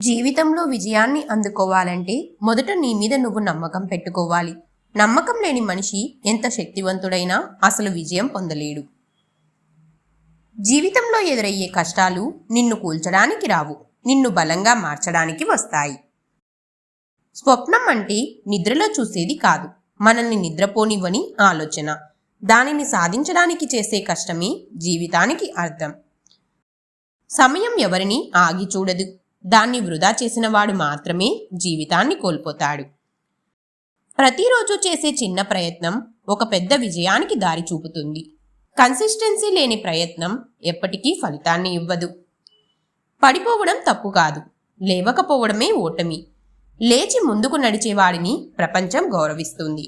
జీవితంలో విజయాన్ని అందుకోవాలంటే మొదట నీ మీద నువ్వు నమ్మకం పెట్టుకోవాలి. నమ్మకం లేని మనిషి ఎంత శక్తివంతుడైనా అసలు విజయం పొందలేడు. జీవితంలో ఎదురయ్యే కష్టాలు నిన్ను కూల్చడానికి రావు, నిన్ను బలంగా మార్చడానికి వస్తాయి. స్వప్నం అంటే నిద్రలో చూసేది కాదు, మనల్ని నిద్రపోనివ్వని ఆలోచన. దానిని సాధించడానికి చేసే కష్టమే జీవితానికి అర్థం. సమయం ఎవరిని ఆగి చూడదు, దాన్ని వృధా చేసిన వాడు మాత్రమే జీవితాన్ని కోల్పోతాడు. ప్రతిరోజు చేసే చిన్న ప్రయత్నం ఒక పెద్ద విజయానికి దారి చూపుతుంది. కన్సిస్టెన్సీ లేని ప్రయత్నం ఎప్పటికీ ఫలితాన్ని ఇవ్వదు. పడిపోవడం తప్పు కాదు, లేవకపోవడమే ఓటమి. లేచి ముందుకు నడిచేవాడిని ప్రపంచం గౌరవిస్తుంది.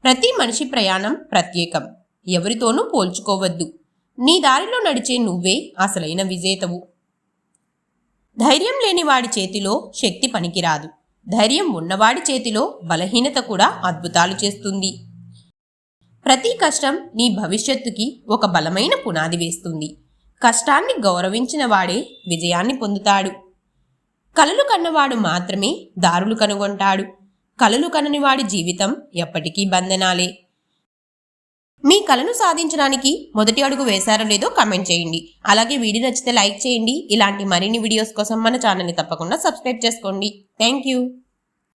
ప్రతి మనిషి ప్రయాణం ప్రత్యేకం, ఎవరితోనూ పోల్చుకోవద్దు. నీ దారిలో నడిచే నువ్వే అసలైన విజేతవు. ధైర్యం లేని వాడి చేతిలో శక్తి పనికిరాదు, ధైర్యం ఉన్నవాడి చేతిలో బలహీనత కూడా అద్భుతాలు చేస్తుంది. ప్రతి కష్టం నీ భవిష్యత్తుకి ఒక బలమైన పునాది వేస్తుంది. కష్టాన్ని గౌరవించిన వాడే విజయాన్ని పొందుతాడు. కలలు కన్నవాడు మాత్రమే దారులు కనుగొంటాడు. కలలు కనని వాడి జీవితం ఎప్పటికీ బంధనాలే. మీ కలను సాధించడానికి మొదటి అడుగు వేశారో లేదో కామెంట్ చేయండి. అలాగే వీడియో నచ్చితే లైక్ చేయండి. ఇలాంటి మరిన్ని వీడియోస్ కోసం మన ఛానల్ని తప్పకుండా సబ్స్క్రైబ్ చేసుకోండి. Thank you.